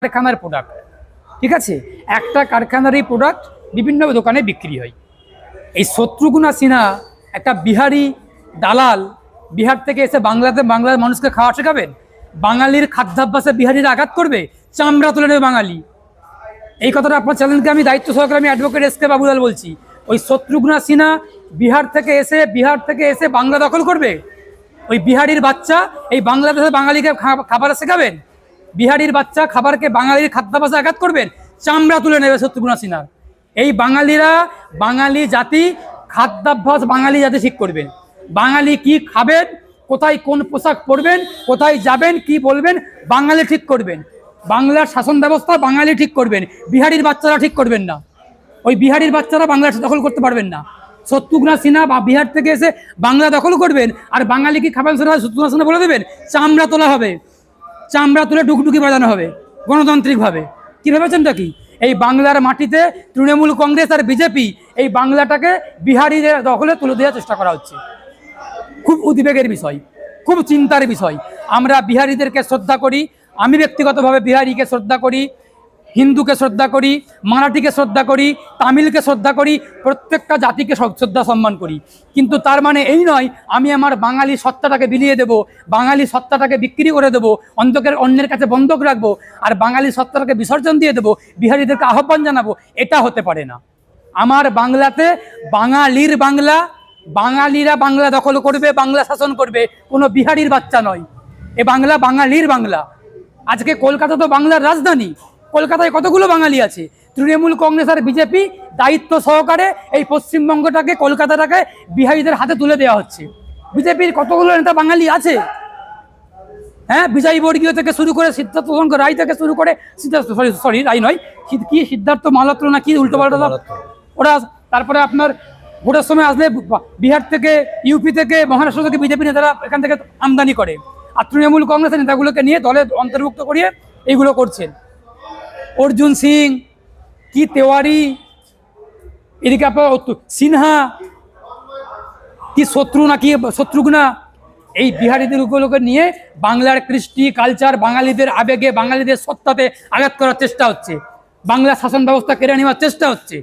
কারখানার প্রোডাক্ট, ঠিক আছে, একটা কারখানারই প্রোডাক্ট বিভিন্ন দোকানে বিক্রি হয়। এই শত্রুঘ্না সিনহা একটা বিহারি দালাল, বিহার থেকে এসে বাংলার মানুষকে খাওয়া শেখাবেন? বাঙালির খাদ্যাভ্যাসে বিহারিরা আঘাত করবে, চামড়া তুলে নেবে বাঙালি। এই কথাটা আপনার চ্যানেলকে আমি দায়িত্ব সহকারে আমি অ্যাডভোকেট এস কে বাবুলাল বলছি। ওই শত্রুঘ্না সিনহা বিহার থেকে এসে বাংলা দখল করবে। ওই বিহারির বাচ্চা এই বাংলাদেশে বাঙালিকে খাবার শেখাবেন? বিহারির বাচ্চা খাবারকে বাঙালির খাদ্যাভ্যাসে আঘাত করবেন, চামড়া তুলে নেবে শত্রুঘ্না সিনহা। এই বাঙালিরা, বাঙালি জাতি খাদ্যাভ্যাস বাঙালি জাতি ঠিক করবেন। বাঙালি কি খাবেন, কোথায় কোন পোশাক পরবেন, কোথায় যাবেন, কি বলবেন, বাঙালি ঠিক করবেন। বাংলার শাসন ব্যবস্থা বাঙালি ঠিক করবেন, বিহারির বাচ্চারা ঠিক করবেন না। ওই বিহারির বাচ্চারা বাংলা দখল করতে পারবেন না। শত্রুঘ্না সিনহা বা বিহার থেকে এসে বাংলা দখল করবেন, আর বাঙালি কি খাবেন সেটা শত্রুঘ্না সিনহা বলে দেবেন? চামড়া তোলা হবে, চামড়া তুলে ডুকডুকি বাজানো হবে গণতান্ত্রিকভাবে। কি ভেবেছেনটা কি? এই বাংলার মাটিতে তৃণমূল কংগ্রেস আর বিজেপি এই বাংলাটাকে বিহারিদের দখলে তুলে দেওয়ার চেষ্টা করা হচ্ছে। খুব উদ্বেগের বিষয়, খুব চিন্তার বিষয়। আমরা বিহারিদেরকে শ্রদ্ধা করি, আমি ব্যক্তিগতভাবে বিহারিকে শ্রদ্ধা করি, হিন্দুকে শ্রদ্ধা করি, মারাঠিকে শ্রদ্ধা করি, তামিলকে শ্রদ্ধা করি, প্রত্যেকটা জাতিকে শ্রদ্ধা সম্মান করি। কিন্তু তার মানে এই নয় আমি আমার বাঙালি সত্তাটাকে বিলিয়ে দেব, বাঙালি সত্তাটাকে বিক্রি করে দেবো, অন্যের কাছে বন্ধক রাখবো, আর বাঙালি সত্তাটাকে বিসর্জন দিয়ে দেবো, বিহারিদেরকে আহ্বান জানাবো। এটা হতে পারে না। আমার বাংলাতে বাঙালির বাংলা, বাঙালিরা বাংলা দখল করবে, বাংলা শাসন করবে, কোনো বিহারির বাচ্চা নয়। এ বাংলা বাঙালির বাংলা। আজকে কলকাতা তো বাংলার রাজধানী, কলকাতায় কতগুলো বাঙালি আছে। তৃণমূল কংগ্রেস আর বিজেপি দায়িত্ব সহকারে এই পশ্চিমবঙ্গটাকে, কলকাতাটাকে বিহারিদের হাতে তুলে দেওয়া হচ্ছে। বিজেপির কতগুলো নেতা বাঙালি আছে? হ্যাঁ, বিজয় বর্গীয় থেকে শুরু করে সিদ্ধার্থ রায় থেকে শুরু করে রায় নয়, কি সিদ্ধার্থ মালত্র না কি উল্টোপাল্টা ওরা। তারপরে আপনার ভোটের সময় আসলে বিহার থেকে, ইউপি থেকে, মহারাষ্ট্র থেকে বিজেপি নেতারা এখান থেকে আমদানি করে, আর তৃণমূল কংগ্রেসের নেতাগুলোকে নিয়ে দলে অন্তর্ভুক্ত করিয়ে এইগুলো করছেন। অর্জুন সিং, কি তেওয়ারি, এদিকে আপনার সিনহা, কি শত্রুঘ্না, এই বিহারিদেরগুলোকে নিয়ে বাংলার কৃষ্টি কালচার, বাঙালিদের আবেগে, বাঙালিদের সত্তাতে আঘাত করার চেষ্টা হচ্ছে, বাংলা শাসন ব্যবস্থা কেড়ে নেওয়ার চেষ্টা হচ্ছে।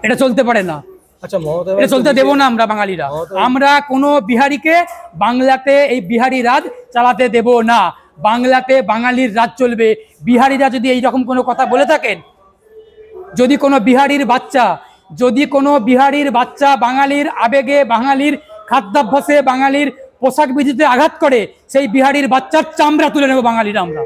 এটা চলতে পারে না। আচ্ছা, এটা চলতে দেবো না আমরা বাঙালিরা। আমরা কোনো বিহারিকে বাংলাতে এই বিহারি রাজ চালাতে দেব না। বাংলাতে বাঙালির রাজ চলবে। বিহারিরা যদি এইরকম কোনো কথা বলে থাকেন, যদি কোনো বিহারির বাচ্চা বাঙালির আবেগে, বাঙালির খাদ্যাভ্যাসে, বাঙালির পোশাক বিধিতে আঘাত করে, সেই বিহারির বাচ্চার চামড়া তুলে নেব বাঙালিরা আমরা।